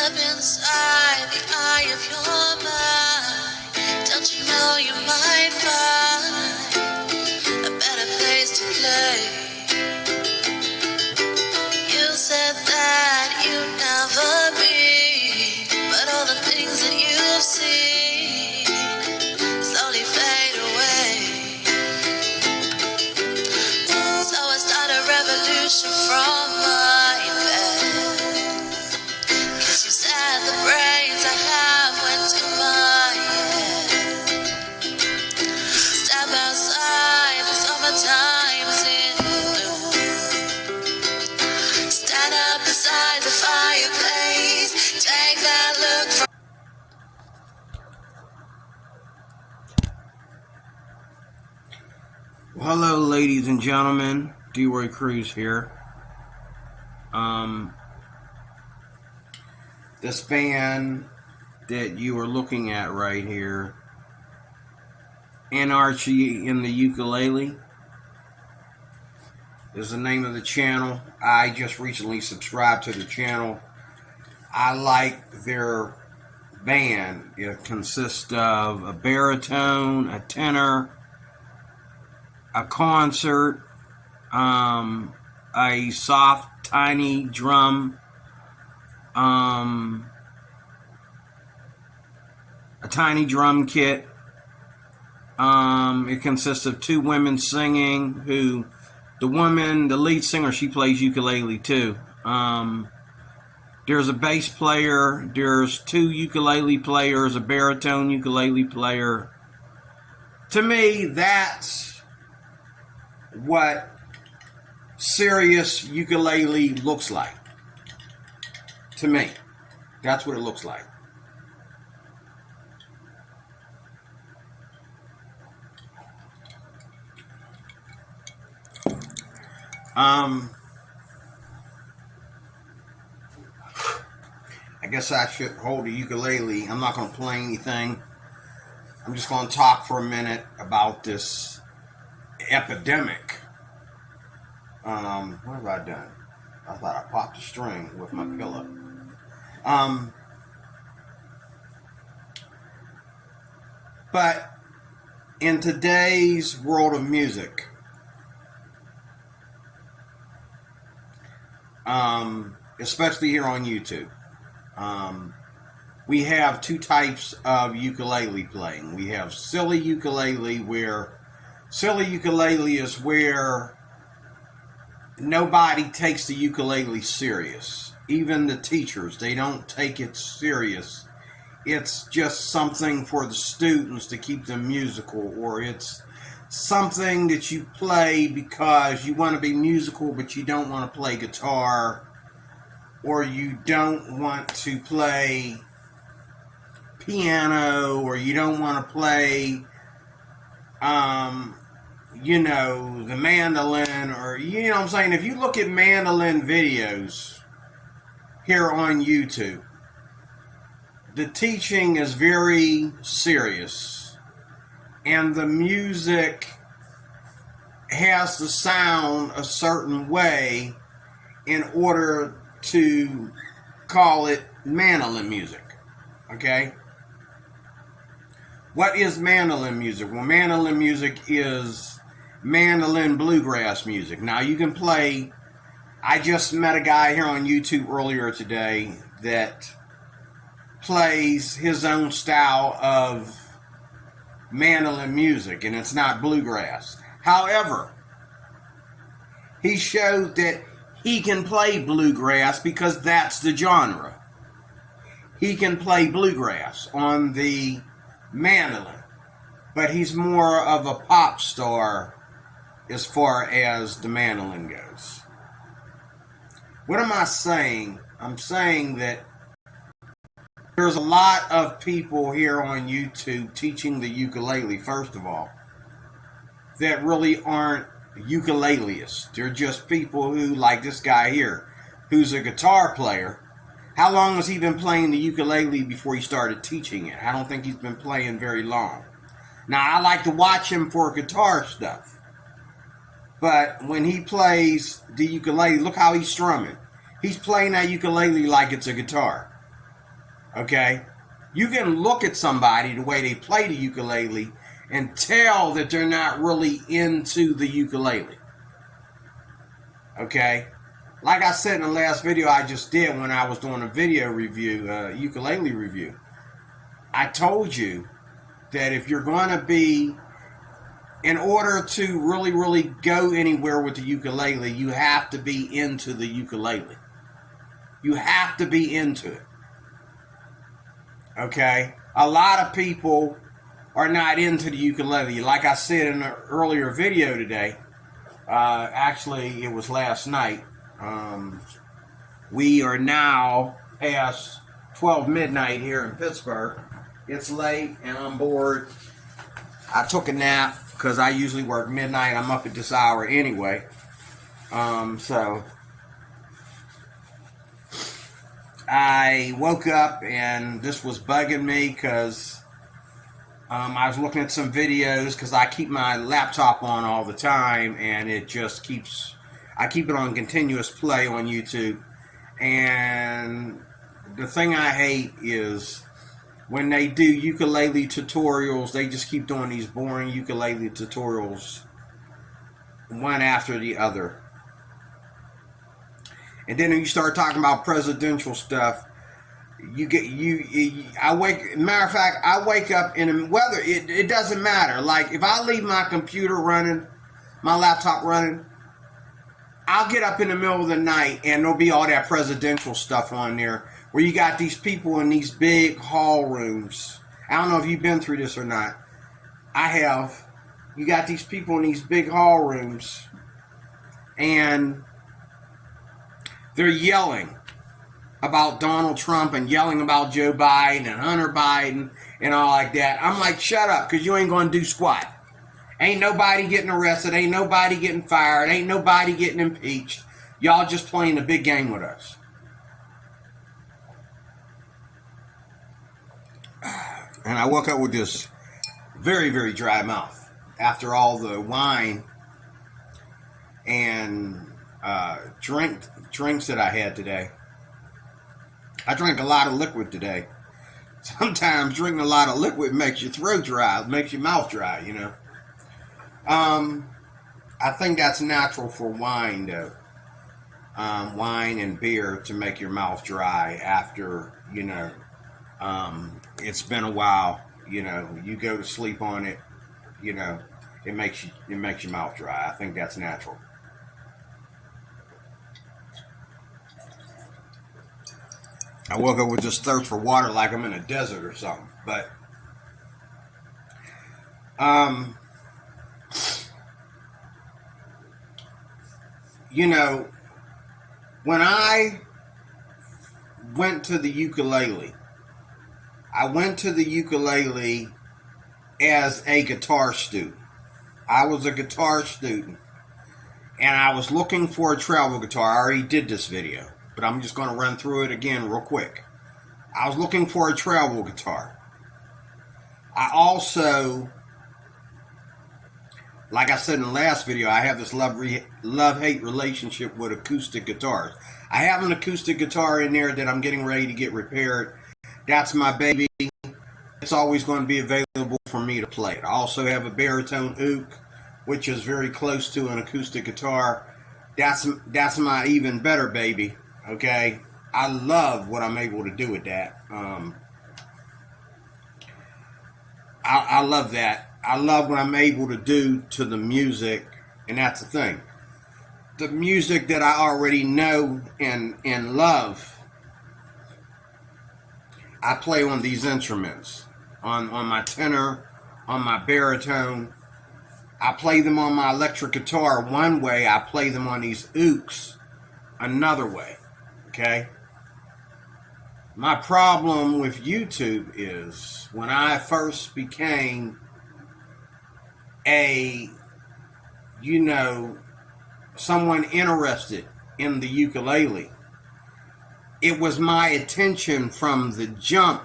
Step inside the eye of your mind. Don't you know you might find a better place to play? You said that you'd never be, but all the things that you've seen slowly fade away. So I start a revolution from my bed. 'Cause you said the brains I have went to my head. Step outside, the summertime is in bloom. Stand up beside the fireplace. Take that look from. Well, hello, ladies and gentlemen. D-Roy Cruz here. This band that you are looking at right here, Anarchy in the Ukulele, is the name of the channel. I just recently subscribed to the channel. I like their band. It consists of a baritone, a tenor, a concert, a soft, tiny drum, a tiny drum kit. It consists of two women singing, who the woman, the lead singer, she plays ukulele too. There's a bass player, there's two ukulele players, a baritone ukulele player. To me, that's what serious ukulele looks like. To me, that's what it looks like. I guess I should hold a ukulele. I'm not going to play anything. I'm just going to talk for a minute about this epidemic. What have I done? I thought I popped a string with my pillow. But in today's world of music, especially here on YouTube, we have two types of ukulele playing. We have silly ukulele, where silly ukulele is where nobody takes the ukulele serious. Even the teachers, they don't take it serious. It's just something for the students to keep them musical, or it's something that you play because you want to be musical but you don't want to play guitar, or you don't want to play piano, or you don't want to play the mandolin, or you know what I'm saying. If you look at mandolin videos here on YouTube, the teaching is very serious, and the music has to sound a certain way in order to call it mandolin music. Okay? What is mandolin music? Well, mandolin music is mandolin bluegrass music. Now, you can play. I just met a guy here on YouTube earlier today that plays his own style of mandolin music, and it's not bluegrass. However, he showed that he can play bluegrass because that's the genre. He can play bluegrass on the mandolin, but he's more of a pop star as far as the mandolin goes. What am I saying? I'm saying that there's a lot of people here on YouTube teaching the ukulele, first of all, that really aren't ukuleleists. They're just people who, like this guy here, who's a guitar player. How long has he been playing the ukulele before he started teaching it? I don't think he's been playing very long. Now, I like to watch him for guitar stuff. But when he plays the ukulele, look how he's strumming. He's playing that ukulele like it's a guitar. Okay? You can look at somebody the way they play the ukulele and tell that they're not really into the ukulele. Okay? Like I said in the last video I just did when I was doing a video review, ukulele review, I told you that if you're going to be, in order to really, really go anywhere with the ukulele, you have to be into the ukulele. You have to be into it. Okay? A lot of people are not into the ukulele. Like I said in an earlier video today, actually it was last night, we are now past 12 midnight here in Pittsburgh. It's late and I'm bored. I took a nap because I usually work midnight. I'm up at this hour anyway. So I woke up and this was bugging me because I was looking at some videos because I keep my laptop on all the time and it just keeps, I keep it on continuous play on YouTube. And the thing I hate is when they do ukulele tutorials, they just keep doing these boring ukulele tutorials one after the other. And then when you start talking about presidential stuff, matter of fact, I wake up in the weather, it doesn't matter. Like if I leave my computer running, my laptop running, I'll get up in the middle of the night and there'll be all that presidential stuff on there where you got these people in these big hall rooms. I don't know if you've been through this or not. I have. You got these people in these big hall rooms and they're yelling about Donald Trump and yelling about Joe Biden and Hunter Biden and all like that. I'm like, shut up, because you ain't going to do squat. Ain't nobody getting arrested. Ain't nobody getting fired. Ain't nobody getting impeached. Y'all just playing a big game with us. And I woke up with this very, very dry mouth after all the wine and drinks that I had today. I drank a lot of liquid today. Sometimes drinking a lot of liquid makes your throat dry, makes your mouth dry, you know. I think that's natural for wine, though. Wine and beer to make your mouth dry after, you know, it's been a while. You know, you go to sleep on it, you know, it makes your mouth dry. I think that's natural. I woke up with this thirst for water like I'm in a desert or something. But you know, when I went to the ukulele, I went to the ukulele as a guitar student. I was a guitar student and I was looking for a travel guitar. I already did this video, but I'm just going to run through it again real quick. I was looking for a travel guitar. I also, like I said in the last video, I have this love-hate relationship with acoustic guitars. I have an acoustic guitar in there that I'm getting ready to get repaired. That's my baby. It's always going to be available for me to play it. I also have a baritone uke, which is very close to an acoustic guitar. That's my even better baby. Okay, I love what I'm able to do with that. I love that. I love what I'm able to do to the music, and that's the thing. The music that I already know and love, I play on these instruments. On my tenor, on my baritone. I play them on my electric guitar one way. I play them on these ukes another way. Okay? My problem with YouTube is when I first became someone interested in the ukulele, it was my intention from the jump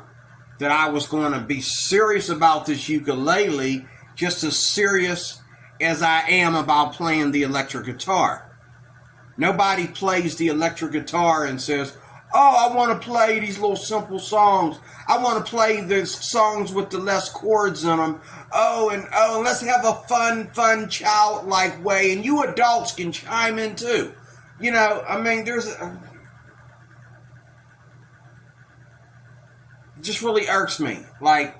that I was going to be serious about this ukulele, just as serious as I am about playing the electric guitar. Nobody plays the electric guitar and says, Oh, I want to play these little simple songs. I want to play the songs with the less chords in them. And let's have a fun, childlike way. And you adults can chime in too. You know, I mean, it just really irks me. Like,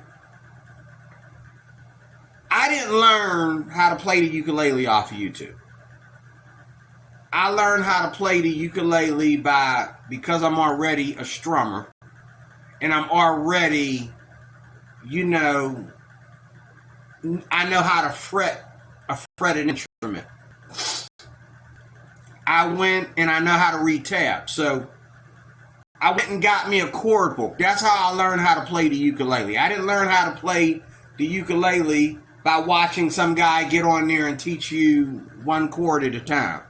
I didn't learn how to play the ukulele off of YouTube. I learned how to play the ukulele because I'm already a strummer and I'm already, you know, I know how to fret an instrument. I went and I know how to read tabs. So I went and got me a chord book. That's how I learned how to play the ukulele. I didn't learn how to play the ukulele by watching some guy get on there and teach you one chord at a time.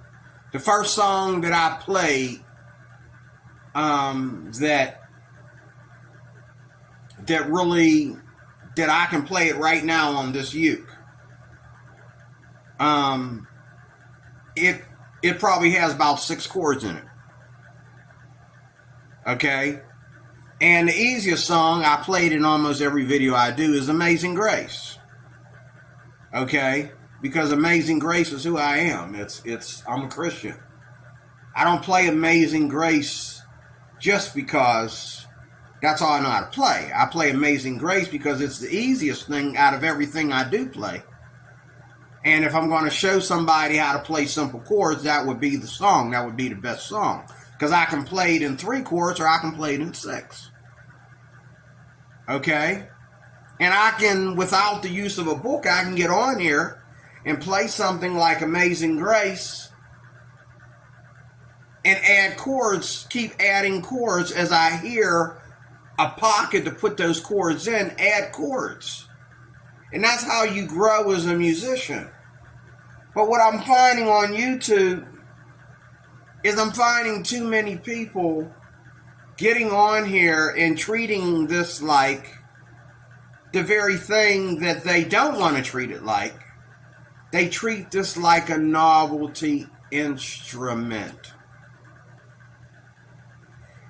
The first song that I played that I can play it right now on this uke. It probably has about 6 chords in it. Okay? And the easiest song I played in almost every video I do is Amazing Grace. Okay? Because Amazing Grace is who I am. I'm a Christian. I don't play Amazing Grace just because that's all I know how to play. I play Amazing Grace because it's the easiest thing out of everything I do play. And if I'm going to show somebody how to play simple chords, that would be the song. That would be the best song. Because I can play it in 3 chords or I can play it in 6. Okay? And I can, without the use of a book, I can get on here and play something like Amazing Grace and add chords, keep adding chords as I hear a pocket to put those chords in, add chords. And that's how you grow as a musician. But what I'm finding on YouTube is I'm finding too many people getting on here and treating this like the very thing that they don't want to treat it like. They treat this like a novelty instrument.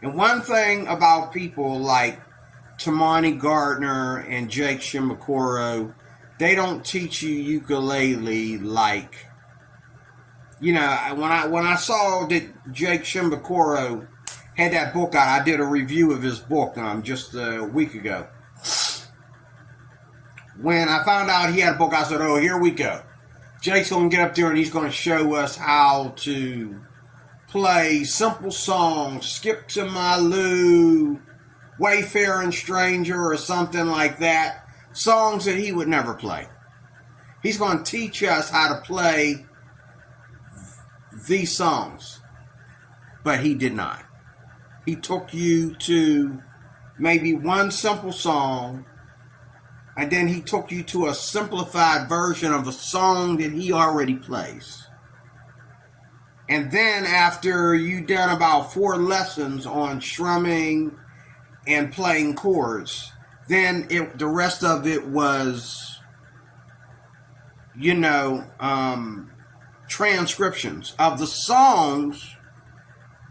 And one thing about people like Tamani Gardner and Jake Shimabukuro, they don't teach you ukulele like, you know, when I saw that Jake Shimabukuro had that book out, I did a review of his book just a week ago. When I found out he had a book, I said, oh, here we go. Jake's going to get up there and he's going to show us how to play simple songs, Skip to My Lou, Wayfaring Stranger, or something like that. Songs that he would never play. He's going to teach us how to play these songs. But he did not. He took you to maybe one simple song, and then he took you to a simplified version of a song that he already plays. And then after you done about 4 lessons on strumming and playing chords, then the rest of it was, you know, transcriptions of the songs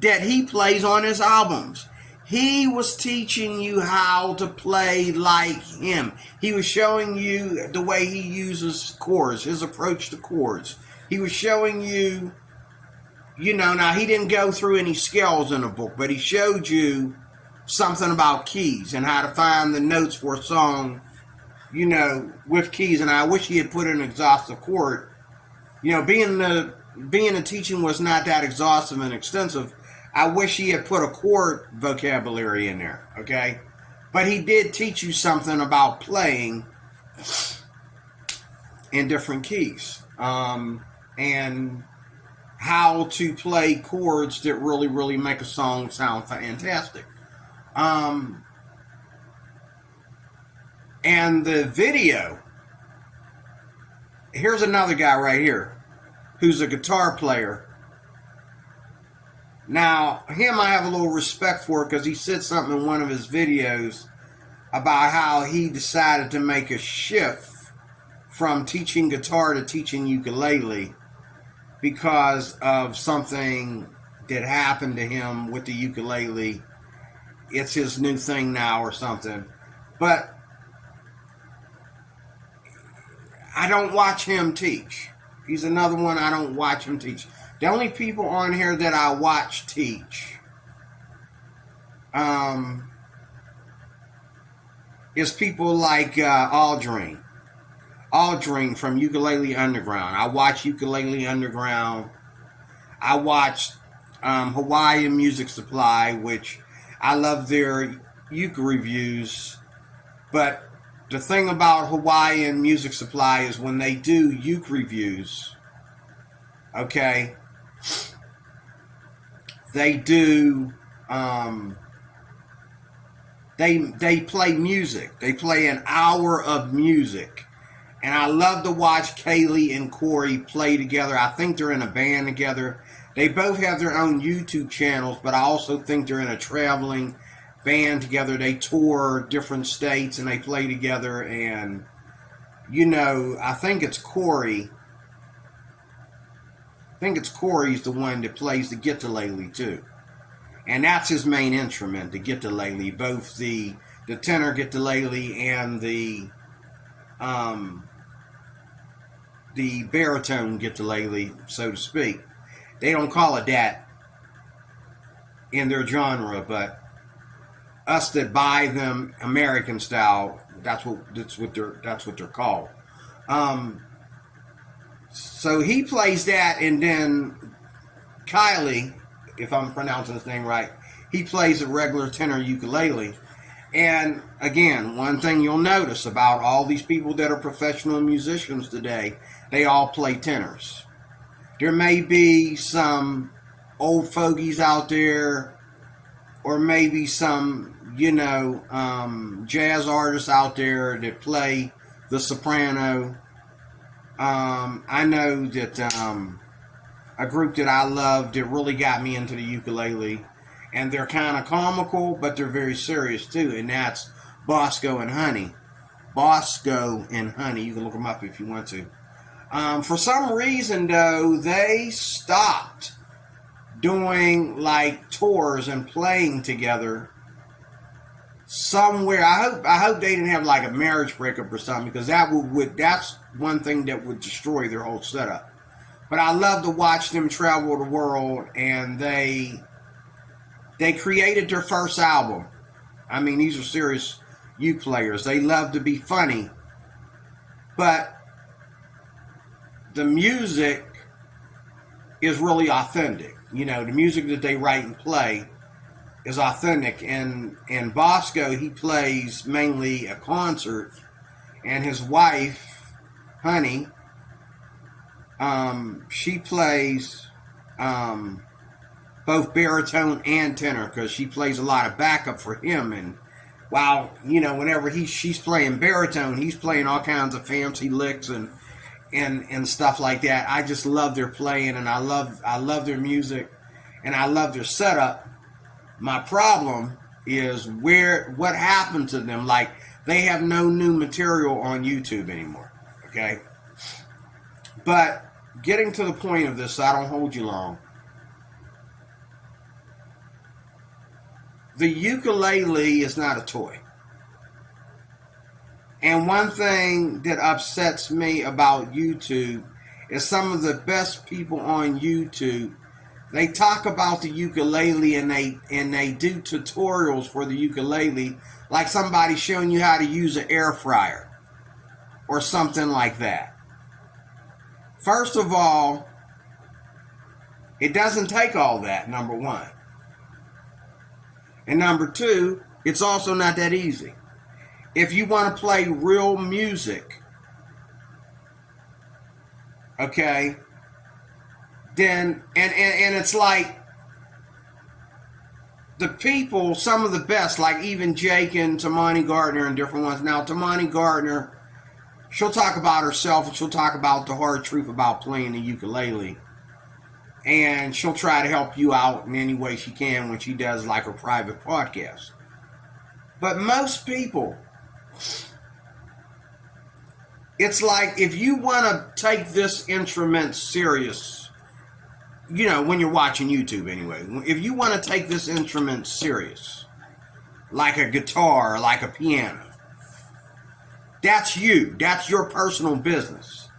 that he plays on his albums. He was teaching you how to play like him. He was showing you the way he uses chords, his approach to chords. He was showing you, you know, now he didn't go through any scales in the book, but he showed you something about keys and how to find the notes for a song, you know, with keys. And I wish he had put an exhaustive chord. You know, being the teaching was not that exhaustive and extensive, I wish he had put a chord vocabulary in there, okay? But he did teach you something about playing in different keys, and how to play chords that really, really make a song sound fantastic. And the video, here's another guy right here who's a guitar player. Now, him I have a little respect for because he said something in one of his videos about how he decided to make a shift from teaching guitar to teaching ukulele because of something that happened to him with the ukulele. It's his new thing now or something. But I don't watch him teach. He's another one I don't watch him teach. The only people on here that I watch teach is people like Aldrin. Aldrin from Ukulele Underground. I watch Ukulele Underground. I watch Hawaiian Music Supply, which I love their uke reviews. But the thing about Hawaiian Music Supply is when they do uke reviews, okay, they do they play music. They play an hour of music. And I love to watch Kaylee and Corey play together. I think they're in a band together. They both have their own YouTube channels, but I also think they're in a traveling band together. They tour different states and they play together. And, you know, I think it's Corey. I think it's Corey's the one that plays the guitar-lele too. And that's his main instrument, the guitar-lele. Both the tenor guitar-lele and the baritone guitar-lele, so to speak. They don't call it that in their genre, but us that buy them American style, that's what they're called. So he plays that, and then Kylie, if I'm pronouncing his name right, he plays a regular tenor ukulele. And again, one thing you'll notice about all these people that are professional musicians today, they all play tenors. There may be some old fogies out there, or maybe some, you know, jazz artists out there that play the soprano. I know that a group that I love that really got me into the ukulele, and they're kind of comical, but they're very serious too, and that's Bosco and Honey. Bosco and Honey, you can look them up if you want to. For some reason, though, they stopped doing like tours and playing together somewhere. I hope they didn't have like a marriage breakup or something, because that's one thing that would destroy their whole setup. But I love to watch them travel the world, and they created their first album. I mean, these are serious uke players. They love to be funny, but the music is really authentic. You know, the music that they write and play is authentic. And Bosco, he plays mainly a concert, and his wife, Honey, she plays both baritone and tenor, because she plays a lot of backup for him. And while, you know, whenever she's playing baritone, he's playing all kinds of fancy licks and stuff like that. I just love their playing, and I love their music, and I love their setup. My problem is what happened to them. Like, they have no new material on YouTube anymore. Okay? But getting to the point of this, so I don't hold you long. The ukulele is not a toy. And one thing that upsets me about YouTube is some of the best people on YouTube, they talk about the ukulele and they do tutorials for the ukulele, like somebody showing you how to use an air fryer or something like that. First of all, it doesn't take all that, number one. And number two, it's also not that easy. If you want to play real music, okay, then, and it's like the people, some of the best, like even Jake and Tamani Gardner and different ones. Now, Tamani Gardner, she'll talk about herself, and she'll talk about the hard truth about playing the ukulele. And she'll try to help you out in any way she can when she does like her private podcast. But most people, it's like, if you want to take this instrument serious, when you're watching YouTube anyway, if you want to take this instrument serious, like a guitar or like a piano, that's you. That's your personal business.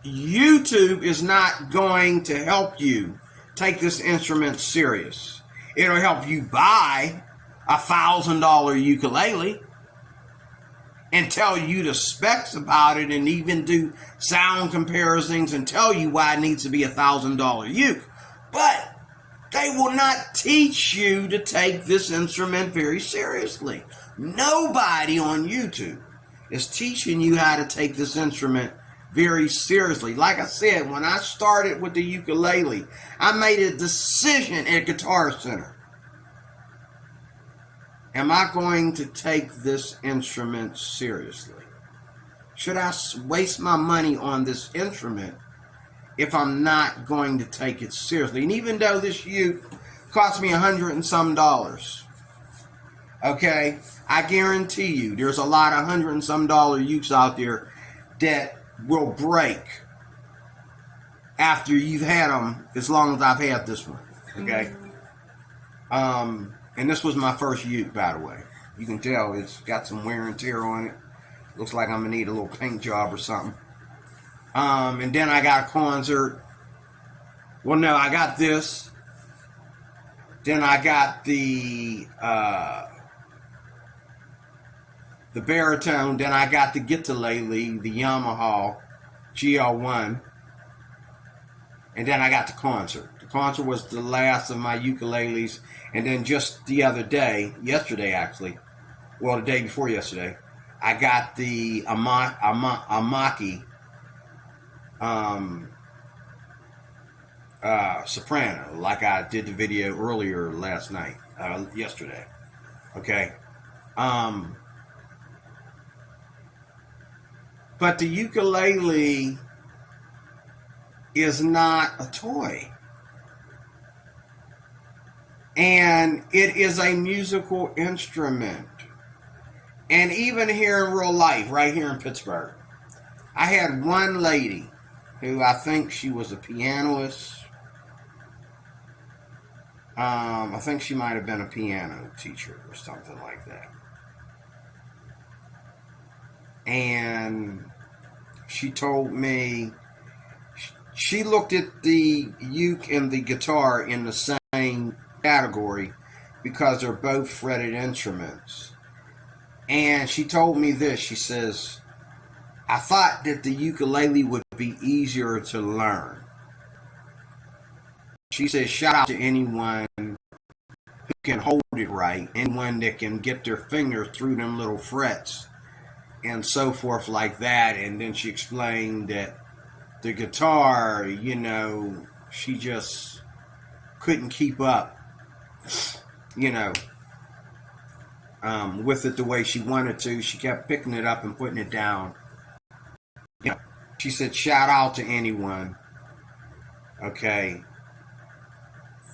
YouTube is not going to help you take this instrument serious. It'll help you buy $1,000 ukulele and tell you the specs about it and even do sound comparisons and tell you why it needs to be $1,000 uke. But they will not teach you to take this instrument very seriously. Nobody on YouTube is teaching you how to take this instrument very seriously. Like I said, when I started with the ukulele, I made a decision at Guitar Center. Am I going to take this instrument seriously? Should I waste my money on this instrument if I'm not going to take it seriously? And even though this uke cost me $100 and some, okay, I guarantee you there's a lot of $100 and some ukes out there that will break after you've had them as long as I've had this one, okay? And this was my first uke, by the way. You can tell it's got some wear and tear on it. Looks like I'm going to need a little paint job or something. And then I got a concert. Well, no, I got this. Then I got the baritone. Then I got the ukulele, the Yamaha GL1. And then I got the concert. The concert was the last of my ukuleles. And then just the other day, yesterday actually, well, the day before yesterday, I got the Amaki soprano, like I did the video earlier yesterday. Okay. But the ukulele is not a toy. And it is a musical instrument. And even here in real life, right here in Pittsburgh, I had one lady who I think she was a pianist. I think she might have been a piano teacher or something like that. And she told me she looked at the uke and the guitar in the same category because they're both fretted instruments. And she told me this. She says, I thought that the ukulele would be easier to learn. She says, shout out to anyone who can hold it right, anyone that can get their fingers through them little frets and so forth like that. And then she explained that the guitar, she just couldn't keep up, with it the way she wanted to. She kept picking it up and putting it down. She said, shout out to anyone, okay,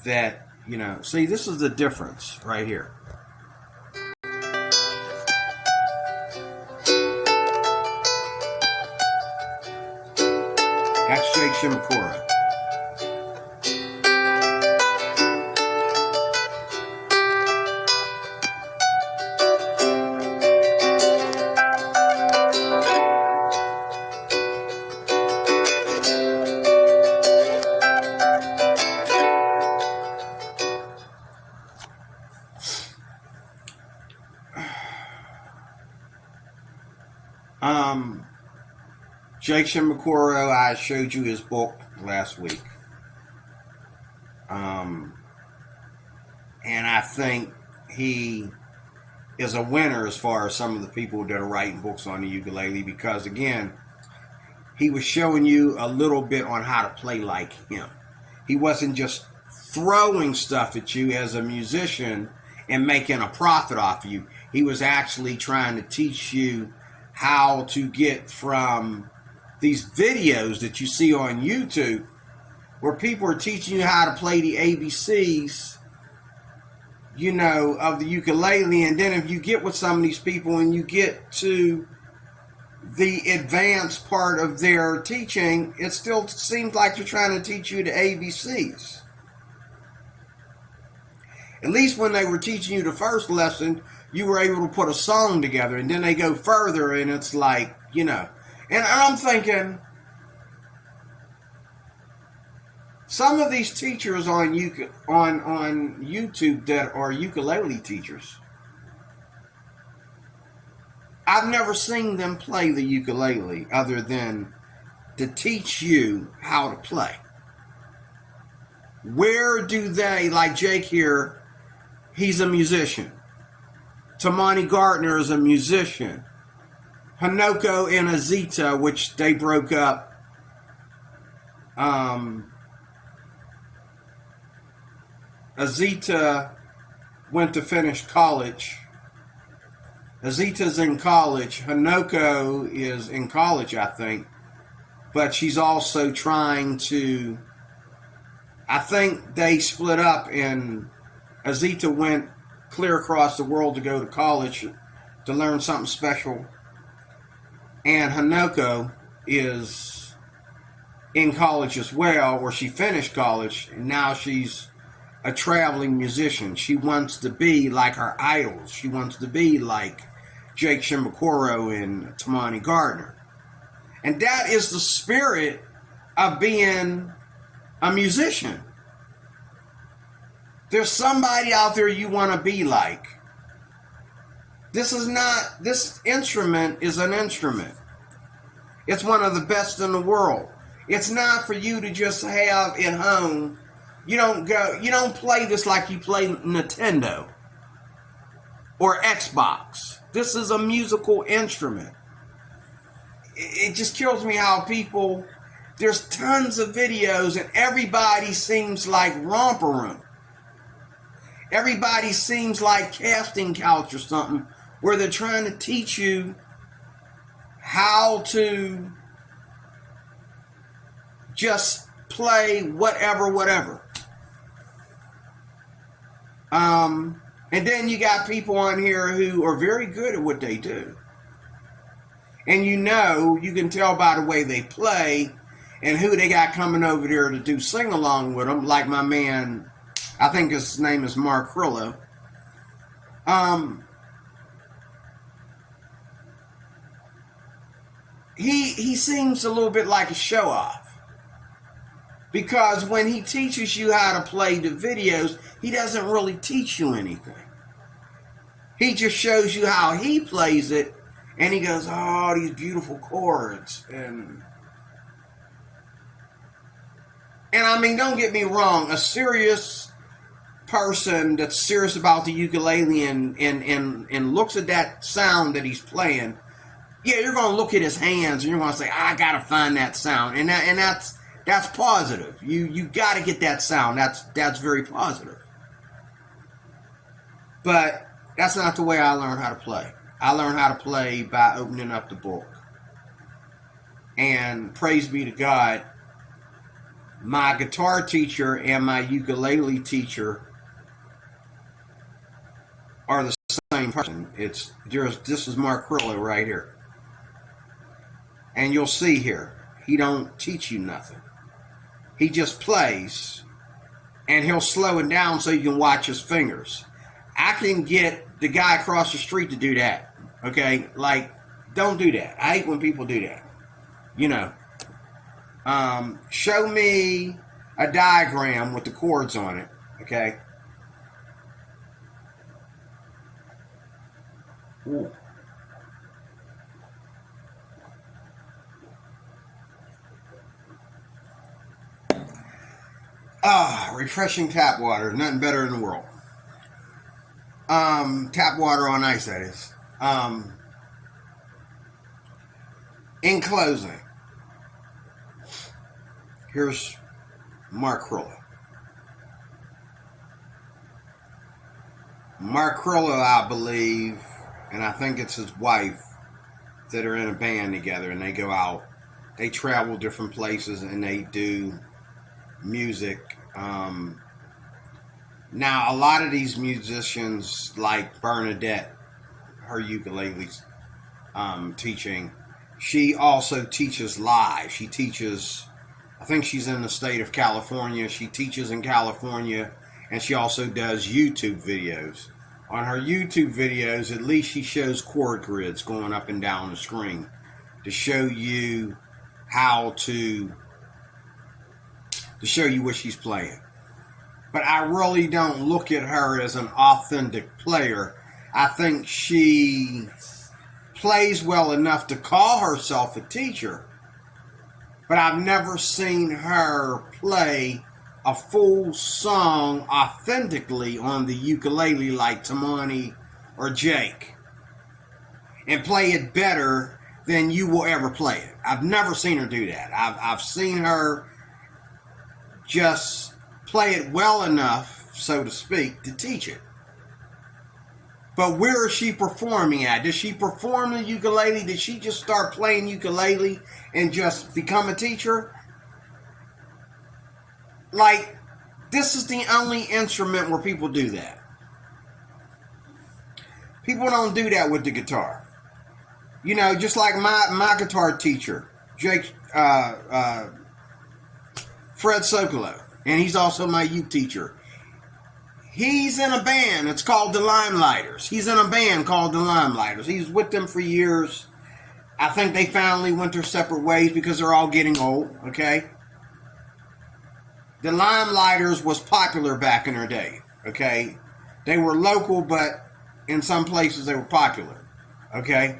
that, see, this is the difference right here. That's Jake Shimokura. Jake Shimokura, I showed you his book last week. And I think he is a winner as far as some of the people that are writing books on the ukulele, because again, he was showing you a little bit on how to play like him. He wasn't just throwing stuff at you as a musician and making a profit off of you. He was actually trying to teach you how to get from these videos that you see on YouTube where people are teaching you how to play the ABCs, of the ukulele. And then if you get with some of these people and you get to the advanced part of their teaching, it still seems like they're trying to teach you the ABCs. At least when they were teaching you the first lesson, you were able to put a song together, and then they go further, and it's like, And I'm thinking, some of these teachers on YouTube that are ukulele teachers, I've never seen them play the ukulele other than to teach you how to play. Where do they, like Jake here, he's a musician. Tamani Gardner is a musician. Hanoko and Azita, which they broke up. Azita went to finish college. Azita's in college. Hanoko is in college, I think. But she's also trying to... I think they split up, and Azita went clear across the world to go to college to learn something special. And Hanoko is in college as well, or she finished college, and now she's a traveling musician. She wants to be like her idols. She wants to be like Jake Shimabukuro and Tamani Gardner. And that is the spirit of being a musician. There's somebody out there you want to be like. This instrument is an instrument. It's one of the best in the world. It's not for you to just have at home. You don't play this like you play Nintendo or Xbox. This is a musical instrument. It just kills me how there's tons of videos and everybody seems like Romper Room. Everybody seems like Casting Couch or something, where they're trying to teach you how to just play whatever. And then you got people on here who are very good at what they do. And you can tell by the way they play and who they got coming over there to do sing-along with them, like my man, I think his name is Mark Crillo. He seems a little bit like a show-off. Because when he teaches you how to play the videos, he doesn't really teach you anything. He just shows you how he plays it, and he goes, oh, these beautiful chords. And I mean, don't get me wrong, a serious person that's serious about the ukulele and looks at that sound that he's playing, yeah, you're going to look at his hands and you're going to say, I got to find that sound. And that's positive. You got to get that sound. That's very positive. But that's not the way I learned how to play. I learned how to play by opening up the book. And praise be to God, my guitar teacher and my ukulele teacher are the same person. This is Mark Crillo right here. And you'll see here, he don't teach you nothing. He just plays, and he'll slow it down so you can watch his fingers. I can get the guy across the street to do that, okay? Like, don't do that. I hate when people do that. Show me a diagram with the chords on it, okay? Ooh. Refreshing tap water. Nothing better in the world. Tap water on ice, that is. In closing, here's Mark Crillo. Mark Crillo, I believe, and I think it's his wife, that are in a band together, and they go out, they travel different places, and they do music. Now, a lot of these musicians, like Bernadette, her ukulele teaching, She also teaches live. She teaches, I think she's in the state of California. She teaches in California, and she also does YouTube videos. On her YouTube videos, at least she shows chord grids going up and down the screen to show you how to show you what she's playing. But I really don't look at her as an authentic player. I think she plays well enough to call herself a teacher, but I've never seen her play a full song authentically on the ukulele like Tamani or Jake, and play it better than you will ever play it. I've never seen her do that. I've seen her just play it well enough, so to speak, to teach it. But where is she performing at? Does she perform the ukulele? Did she just start playing ukulele and just become a teacher? Like, this is the only instrument where people do that. People don't do that with the guitar. You know, just like my guitar teacher, Jake, Fred Sokolow, and he's also my uke teacher. He's in a band. It's called the Limelighters. He's in a band called the Limelighters. He's with them for years. I think they finally went their separate ways because they're all getting old, okay? The Limelighters was popular back in their day, okay? They were local, but in some places they were popular, okay?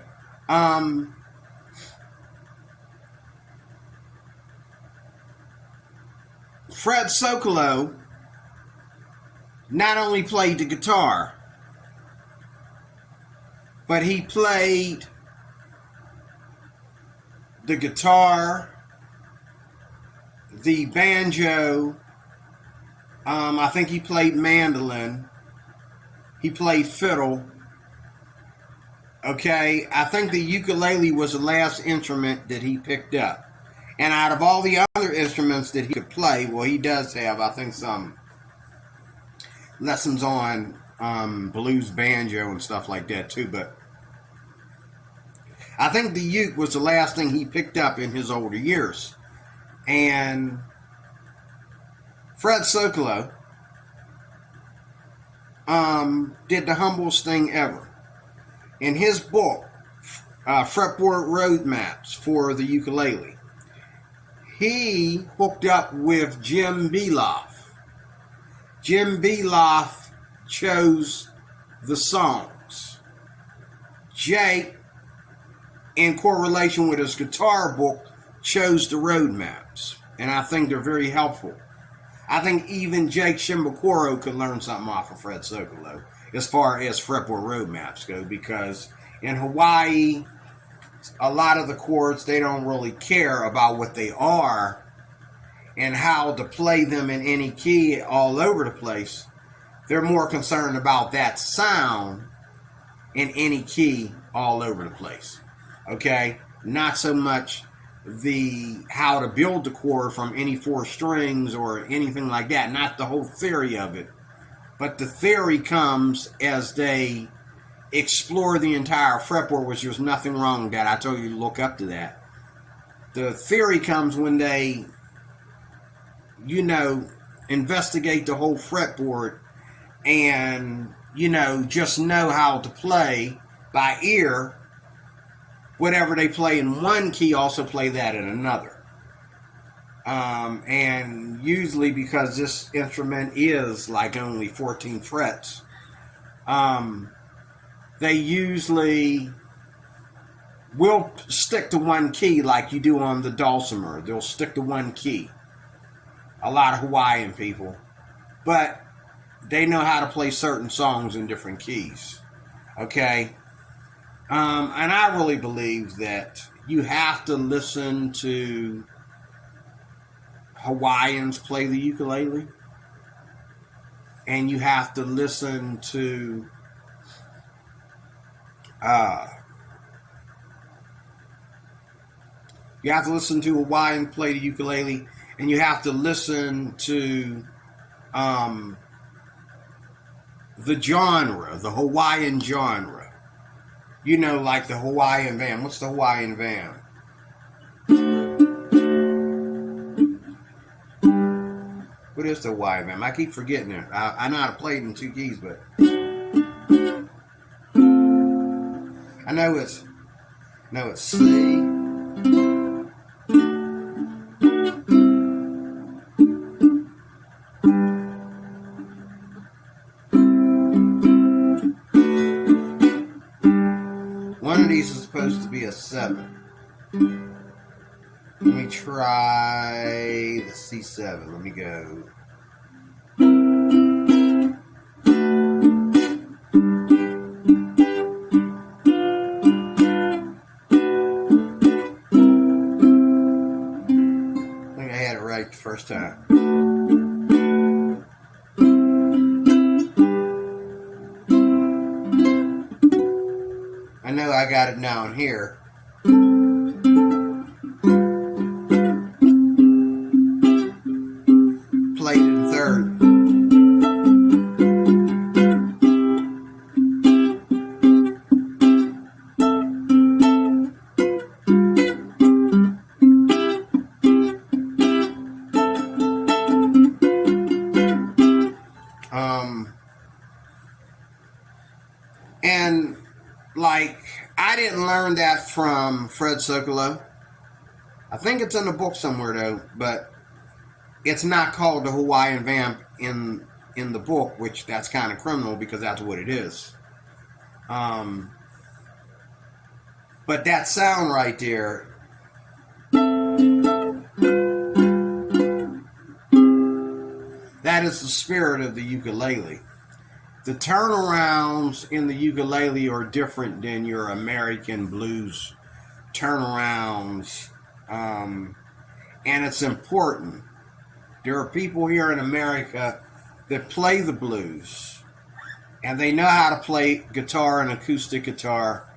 Fred Sokolow not only played the guitar, but he played the guitar, the banjo, I think he played mandolin, he played fiddle, okay? I think the ukulele was the last instrument that he picked up. And out of all the other instruments that he could play, well, he does have, I think, some lessons on blues banjo and stuff like that too, but I think the uke was the last thing he picked up in his older years. And Fred Sokolow did the humblest thing ever. In his book, Fretboard Road Maps for the Ukulele, he hooked up with Jim Beloff. Jim Beloff chose the songs. Jake, in correlation with his guitar book, chose the road maps. And I think they're very helpful. I think even Jake Shimbakoro could learn something off of Fred Sokolow as far as fretboard road maps go, because in Hawaii, a lot of the chords, they don't really care about what they are and how to play them in any key all over the place. They're more concerned about that sound in any key all over the place. Okay? Not so much the how to build the chord from any four strings or anything like that. Not the whole theory of it. But the theory comes as they explore the entire fretboard, which there's nothing wrong with that. I told you to look up to that. The theory comes when they, investigate the whole fretboard and, just know how to play by ear. Whatever they play in one key, also play that in another. And usually, because this instrument is like only 14 frets, they usually will stick to one key like you do on the dulcimer. They'll stick to one key. A lot of Hawaiian people. But they know how to play certain songs in different keys. Okay? And I really believe that you have to listen to Hawaiians play the ukulele. And you have to listen to Hawaiian play the ukulele, and you have to listen to the genre, the Hawaiian genre. Like the Hawaiian van. What's the Hawaiian van? What is the Hawaii Vamp? I keep forgetting it. I know how to play it in 2 keys, but I know it's C. One of these is supposed to be a 7. Let me try the C7. Let me go. I think I had it right the first time. I know I got it down here. Played in 3rd. And like, I didn't learn that from Fred Sokolow. I think it's in the book somewhere though, but it's not called the Hawaiian Vamp in the book, which that's kind of criminal because that's what it is. But that sound right there, that is the spirit of the ukulele. The turnarounds in the ukulele are different than your American blues turnarounds, and it's important. There are people here in America that play the blues, and they know how to play guitar and acoustic guitar,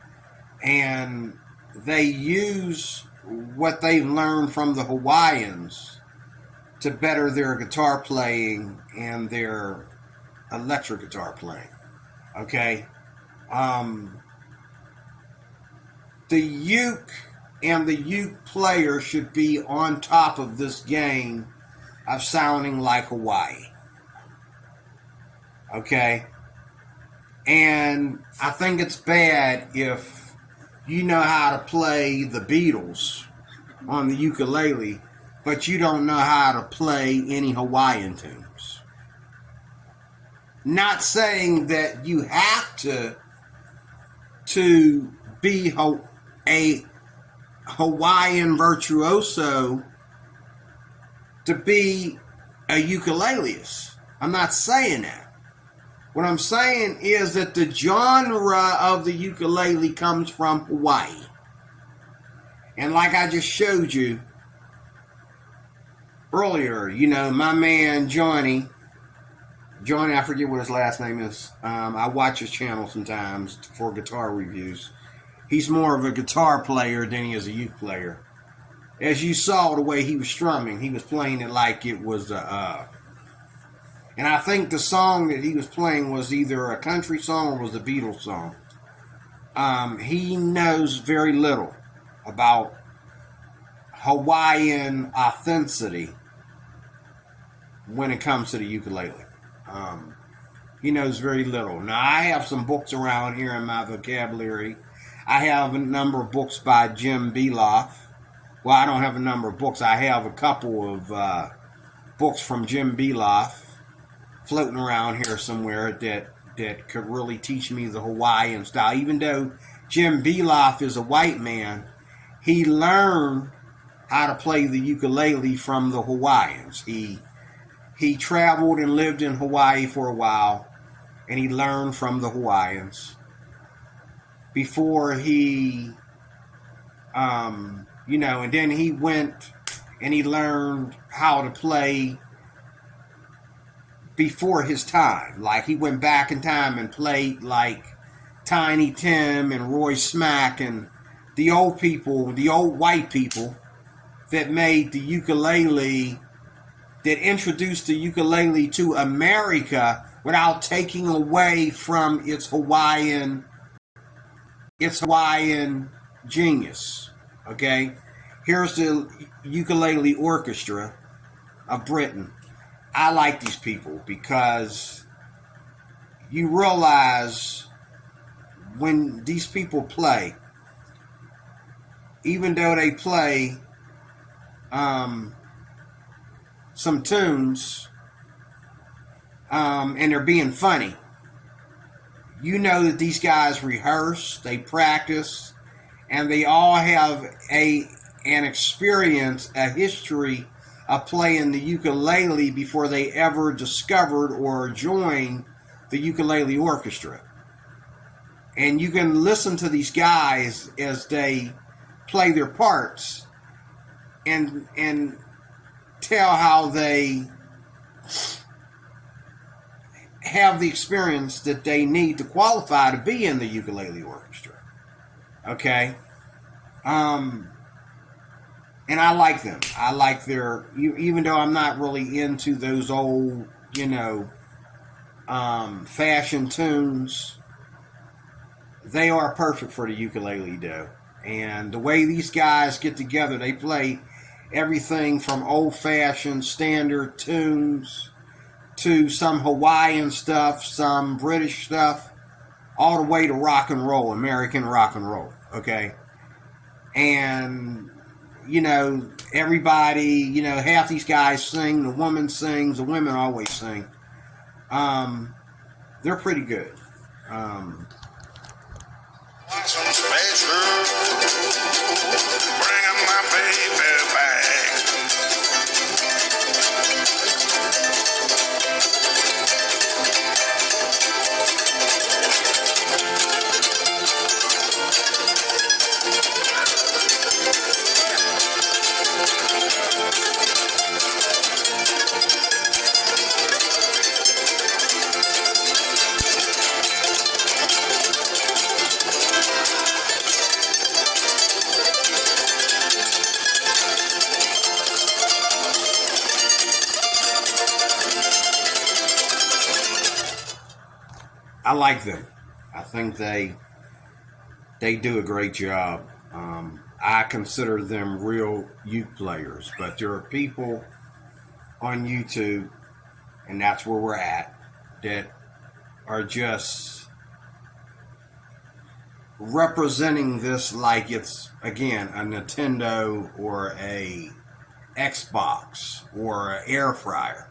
and they use what they've learned from the Hawaiians to better their guitar playing and their electric guitar playing. Okay? The uke and the uke player should be on top of this game of sounding like Hawaii. Okay? And I think it's bad if you know how to play the Beatles on the ukulele, but you don't know how to play any Hawaiian tunes. Not saying that you have to be a Hawaiian virtuoso to be a ukuleleist. I'm not saying that. What I'm saying is that the genre of the ukulele comes from Hawaii. And like I just showed you earlier, you know, my man Johnny, I forget what his last name is. I watch his channel sometimes for guitar reviews. He's more of a guitar player than he is a uke player. As you saw the way he was strumming, he was playing it like it was and I think the song that he was playing was either a country song or was a Beatles song. He knows very little about Hawaiian authenticity when it comes to the ukulele. He knows very little. Now, I have some books around here in my vocabulary. I have a number of books by Jim Beloff. Well, I don't have a number of books. I have a couple of books from Jim Beloff floating around here somewhere that could really teach me the Hawaiian style. Even though Jim Beloff is a white man, he learned how to play the ukulele from the Hawaiians. He traveled and lived in Hawaii for a while, and he learned from the Hawaiians before he, and then he went and he learned how to play before his time. Like, he went back in time and played like Tiny Tim and Roy Smack and the old people, the old white people that made the ukulele, that introduced the ukulele to America without taking away from its Hawaiian genius. Okay? Here's the Ukulele Orchestra of Britain. I like these people because you realize when these people play, even though they play some tunes and they're being funny, you know that these guys rehearse, they practice, and they all have an experience, a history of playing the ukulele before they ever discovered or joined the ukulele orchestra. And you can listen to these guys as they play their parts and tell how they have the experience that they need to qualify to be in the ukulele orchestra. Okay? And I like them. I like even though I'm not really into those old, fashion tunes, they are perfect for the ukulele though. And the way these guys get together, they play everything from old-fashioned standard tunes to some Hawaiian stuff, some British stuff, all the way to rock and roll, American rock and roll, okay? And, everybody, half these guys sing, the woman sings, the women always sing. They're pretty good. Some special, bringing my baby back. I like them. I think they do a great job. I consider them real uke players, but there are people on YouTube, and that's where we're at, that are just representing this like it's, again, a Nintendo or a Xbox or an air fryer.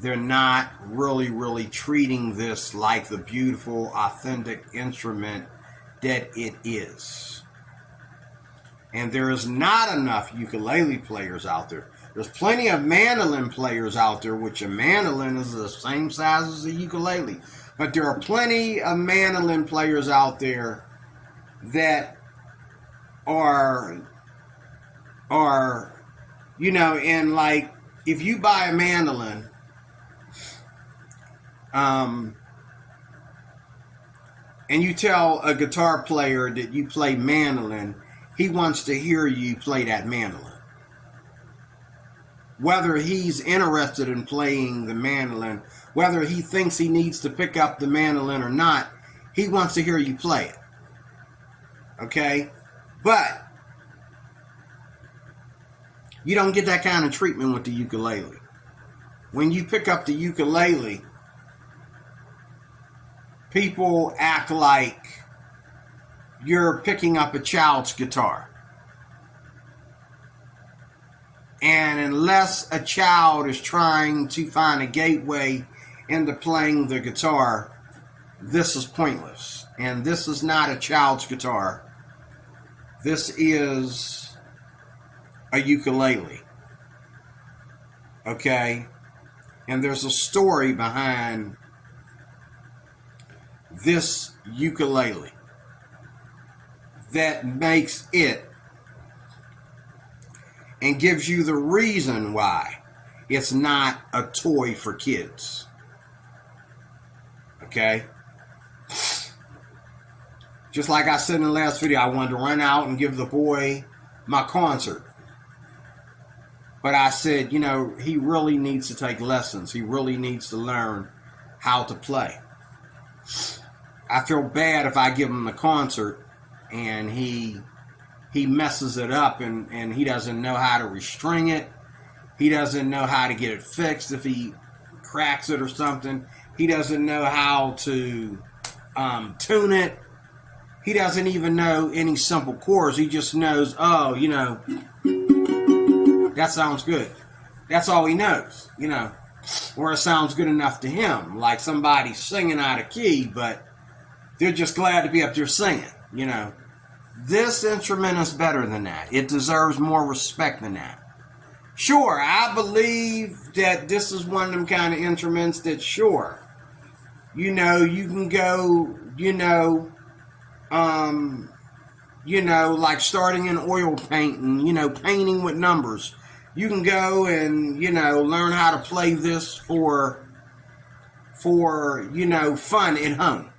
They're not really treating this like the beautiful, authentic instrument that it is. And there is not enough ukulele players out there. There's plenty of mandolin players out there, which a mandolin is the same size as a ukulele. But there are plenty of mandolin players out there that are and like, if you buy a mandolin, and you tell a guitar player that you play mandolin, he wants to hear you play that mandolin. Whether he's interested in playing the mandolin, whether he thinks he needs to pick up the mandolin or not, he wants to hear you play it. Okay? But you don't get that kind of treatment with the ukulele. When you pick up the ukulele, people act like you're picking up a child's guitar. And unless a child is trying to find a gateway into playing the guitar, this is pointless. And this is not a child's guitar. This is a ukulele. Okay? And there's a story behind this ukulele that makes it and gives you the reason why it's not a toy for kids. Okay? Just like I said in the last video, I wanted to run out and give the boy my concert. But I said, he really needs to take lessons. He really needs to learn how to play. I feel bad if I give him the concert and he messes it up and he doesn't know how to restring it. He doesn't know how to get it fixed if he cracks it or something. He doesn't know how to tune it. He doesn't even know any simple chords. He just knows, oh, that sounds good. That's all he knows, or it sounds good enough to him, like somebody singing out of key, but they're just glad to be up there singing, This instrument is better than that. It deserves more respect than that. Sure, I believe that this is one of them kind of instruments that, sure, you can go, like starting in oil painting, painting with numbers. You can go and, learn how to play this for fun at home.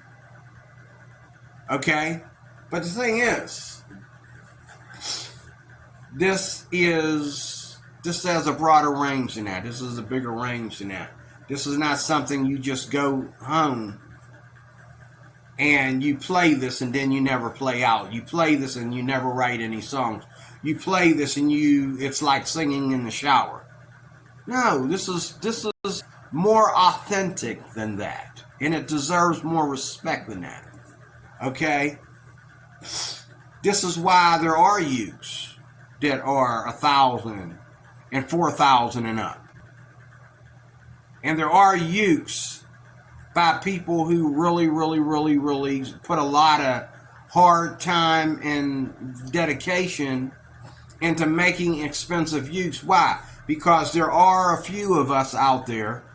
Okay? But the thing is, this has a broader range than that. This is a bigger range than that. This is not something you just go home and you play this and then you never play out. You play this and you never write any songs. You play this and it's like singing in the shower. No, this is more authentic than that. And it deserves more respect than that. Okay? This is why there are ukes that are 1,000 and 4,000 and up. And there are ukes by people who really, really, really, really put a lot of hard time and dedication into making expensive ukes. Why? Because there are a few of us out there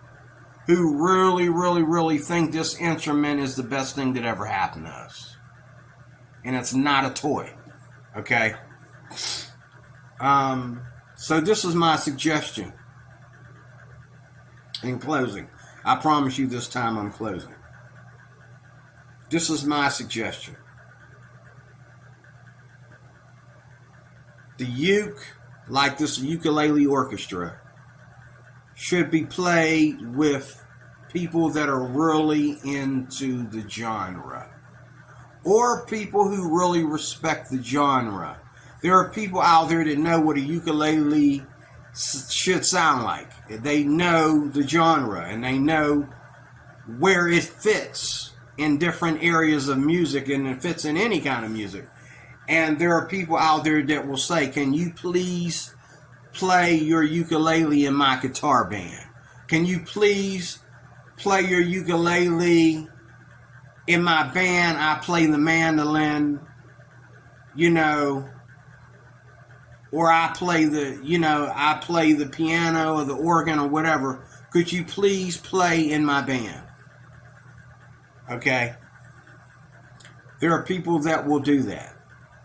who really, really, really think this instrument is the best thing that ever happened to us. And it's not a toy. Okay? So this is my suggestion. In closing, I promise you this time I'm closing. This is my suggestion. The uke, like this ukulele orchestra, should be played with people that are really into the genre. Or people who really respect the genre. There are people out there that know what a ukulele should sound like. They know the genre and they know where it fits in different areas of music, and it fits in any kind of music. And there are people out there that will say, can you please play your ukulele in my guitar band? Can you please play your ukulele in my band? I play the mandolin, or I play the piano or the organ or whatever. Could you please play in my band? Okay? There are people that will do that.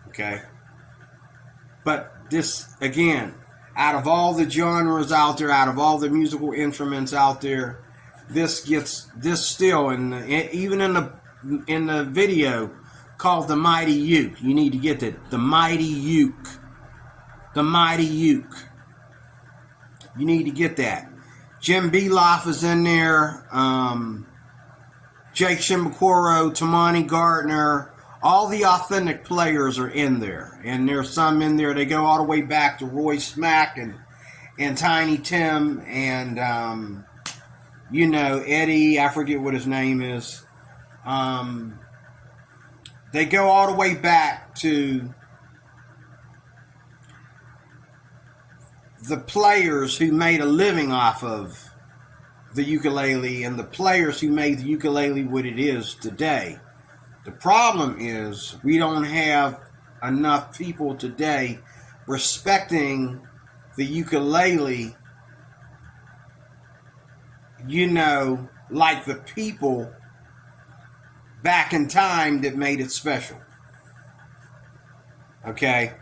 Okay? But this, again, out of all the genres out there, out of all the musical instruments out there, this still, even in the video called The Mighty Uke. You need to get that. The Mighty Uke. The Mighty Uke. You need to get that. Jim Beloff is in there. Jake Shimbakuro, Tamani Gardner. All the authentic players are in there. And there's some in there. They go all the way back to Roy Smack and Tiny Tim and, Eddie. I forget what his name is. They go all the way back to the players who made a living off of the ukulele and the players who made the ukulele what it is today. The problem is we don't have enough people today respecting the ukulele, like the people back in time that made it special. Okay?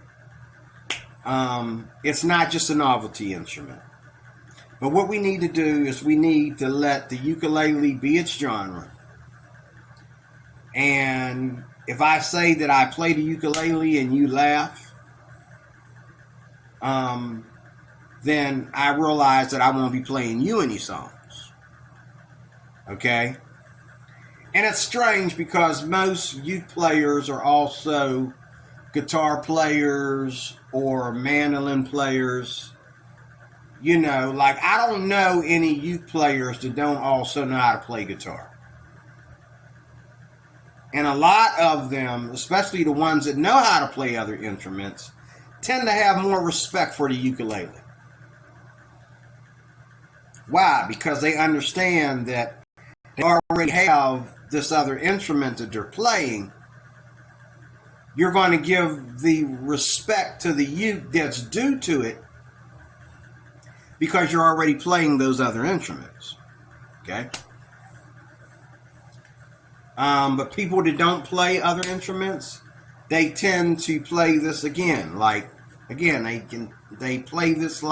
It's not just a novelty instrument. But what we need to do is we need to let the ukulele be its genre. And if I say that I play the ukulele and you laugh, then I realize that I won't be playing you any songs. Okay? And it's strange because most uke players are also guitar players or mandolin players. Like I don't know any youth players that don't also know how to play guitar. And a lot of them, especially the ones that know how to play other instruments, tend to have more respect for the ukulele. Why? Because they understand that they already have this other instrument that they're playing. You're going to give the respect to the uke that's due to it because you're already playing those other instruments. Okay? But people that don't play other instruments, they tend to play this again. They play this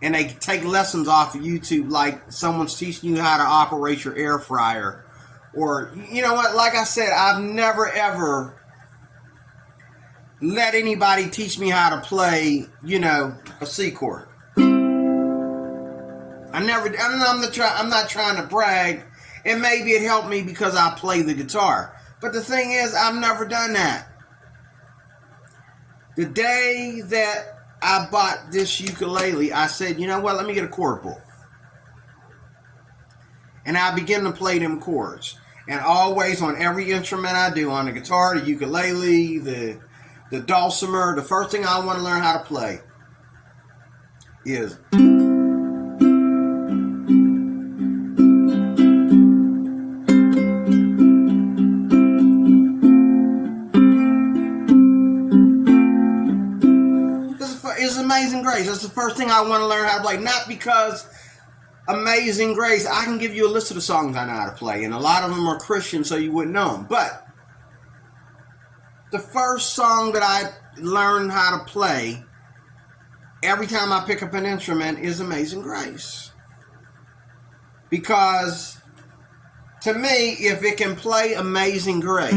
and they take lessons off of YouTube, like someone's teaching you how to operate your air fryer. Or, you know what, like I said, I've never ever let anybody teach me how to play, a C chord. I'm not trying to brag, and maybe it helped me because I play the guitar. But the thing is, I've never done that. The day that I bought this ukulele, I said, you know what, let me get a chord book. And I begin to play them chords. And always on every instrument I do, on the guitar, the ukulele, the dulcimer, the first thing I want to learn how to play is... It's Amazing Grace. That's the first thing I want to learn how to play. Not because Amazing Grace, I can give you a list of the songs I know how to play, and a lot of them are Christian, so you wouldn't know them. But the first song that I learned how to play every time I pick up an instrument is Amazing Grace. Because to me, if it can play Amazing Grace,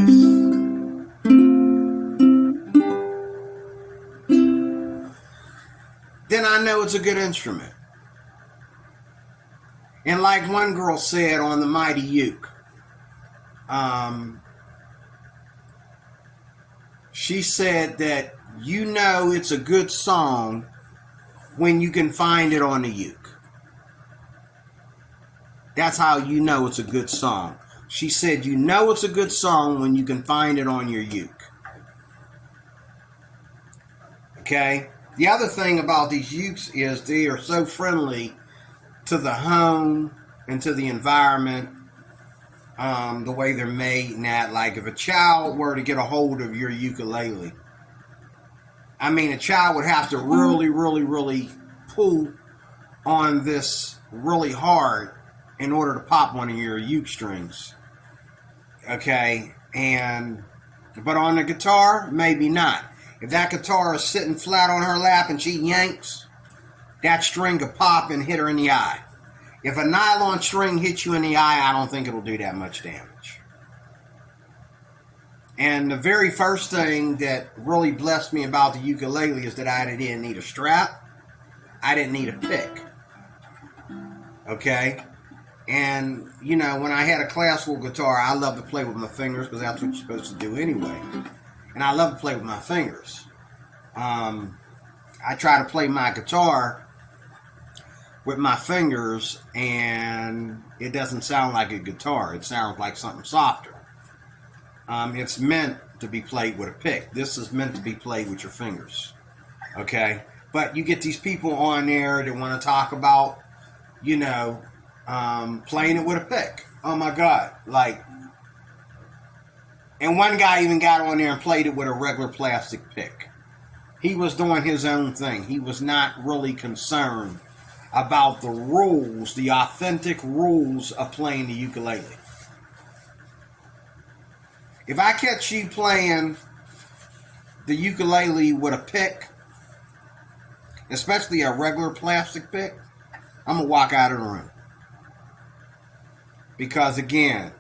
then I know it's a good instrument. And like one girl said on the Mighty Uke, she said that it's a good song when you can find it on the uke. That's how you know it's a good song. She said it's a good song when you can find it on your uke. Okay? The other thing about these ukes is they are so friendly to the home and to the environment, the way they're made and that. Like if a child were to get a hold of your ukulele, a child would have to really, really, really pull on this really hard in order to pop one of your uke strings. Okay? But on the guitar, maybe not. If that guitar is sitting flat on her lap and she yanks, that string could pop and hit her in the eye. If a nylon string hits you in the eye, I don't think it'll do that much damage. And the very first thing that really blessed me about the ukulele is that I didn't need a strap. I didn't need a pick. Okay? And, when I had a classical guitar, I love to play with my fingers because that's what you're supposed to do anyway. And I love to play with my fingers. I try to play my guitar with my fingers, and it doesn't sound like a guitar. It sounds like something softer. It's meant to be played with a pick. This is meant to be played with your fingers. Okay? But you get these people on there that want to talk about, playing it with a pick. Oh my God. And one guy even got on there and played it with a regular plastic pick. He was doing his own thing. He was not really concerned about the rules, the authentic rules of playing the ukulele. If I catch you playing the ukulele with a pick, especially a regular plastic pick, I'm going to walk out of the room. Because again,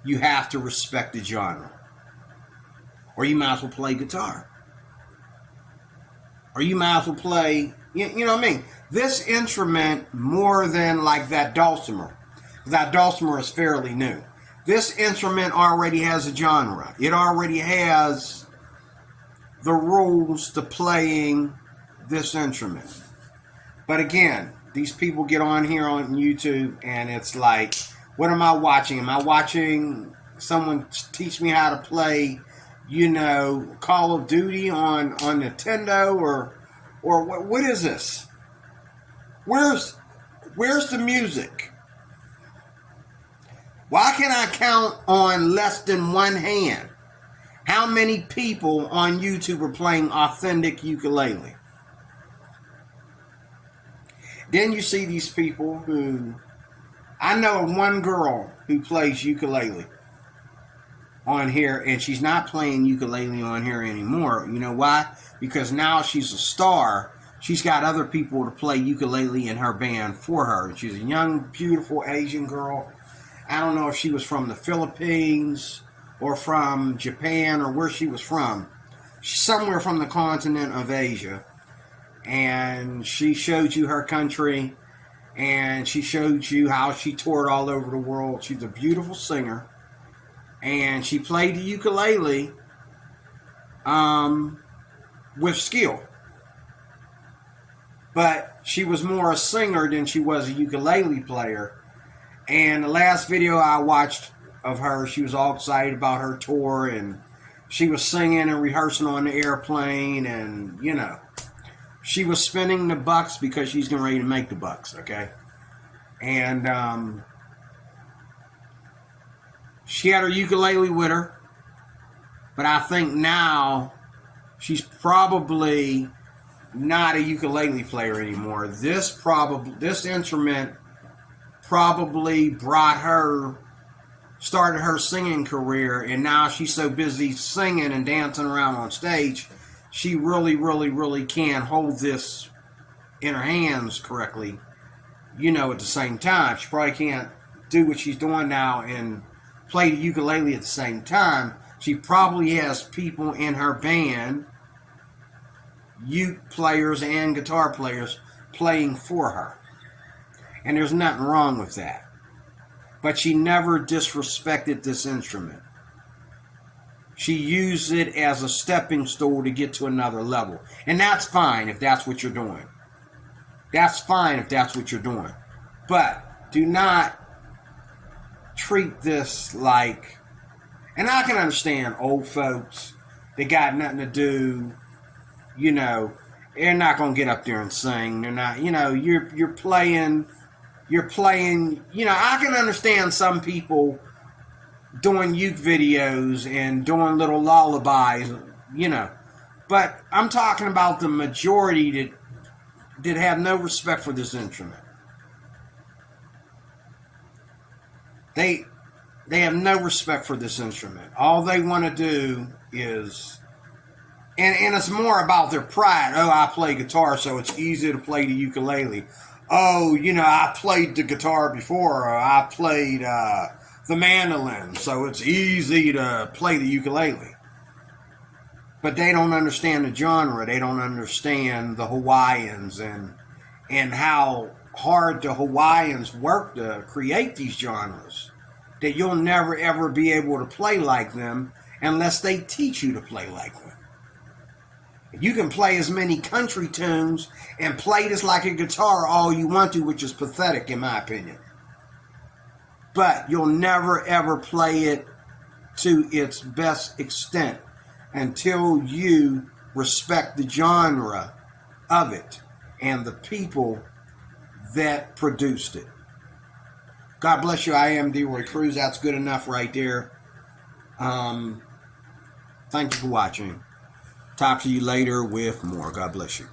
you have to respect the genre. Or you might as well play guitar. Or you might as well play, you know what I mean? This instrument, more than like that dulcimer. That dulcimer is fairly new. This instrument already has a genre. It already has the rules to playing this instrument. But again, these people get on here on YouTube and it's like, what am I watching? Am I watching someone teach me how to play, Call of Duty on Nintendo, or what is this? Where's the music? Why can I count on less than one hand how many people on YouTube are playing authentic ukulele? Then you see these people who, I know one girl who plays ukulele on here, and she's not playing ukulele on here anymore. You know why? Because now she's a star. She's got other people to play ukulele in her band for her. She's a young, beautiful Asian girl. I don't know if she was from the Philippines or from Japan or where she was from. She's somewhere from the continent of Asia. And she showed you her country, and she showed you how she toured all over the world. She's a beautiful singer, and she played the ukulele with skill. But she was more a singer than she was a ukulele player. And the last video I watched of her, she was all excited about her tour, and she was singing and rehearsing on the airplane, and she was spending the bucks because she's getting ready to make the bucks, okay? And she had her ukulele with her, but I think now she's probably not a ukulele player anymore. This instrument probably started her singing career, and now she's so busy singing and dancing around on stage, she really, really, really can't hold this in her hands correctly, at the same time. She probably can't do what she's doing now and play the ukulele at the same time. She probably has people in her band, uke players and guitar players, playing for her. And there's nothing wrong with that. But she never disrespected this instrument. She used it as a stepping stool to get to another level. And that's fine if that's what you're doing. That's fine if that's what you're doing. But do not treat this like... And I can understand old folks, they got nothing to do, they're not going to get up there and sing. They're not, you're playing, I can understand some people doing uke videos and doing little lullabies, but I'm talking about the majority that have no respect for this instrument. They have no respect for this instrument. All they want to do is, and it's more about their pride. Oh, I play guitar, so it's easy to play the ukulele. Oh, I played the guitar before, or I played the mandolin, so it's easy to play the ukulele. But they don't understand the genre. They don't understand the Hawaiians and how hard the Hawaiians work to create these genres. That you'll never ever be able to play like them unless they teach you to play like them. You can play as many country tunes and play this like a guitar all you want to, which is pathetic in my opinion. But you'll never ever play it to its best extent until you respect the genre of it and the people that produced it. God bless you. I am D-Roy Cruz. That's good enough right there. Thank you for watching. Talk to you later with more. God bless you.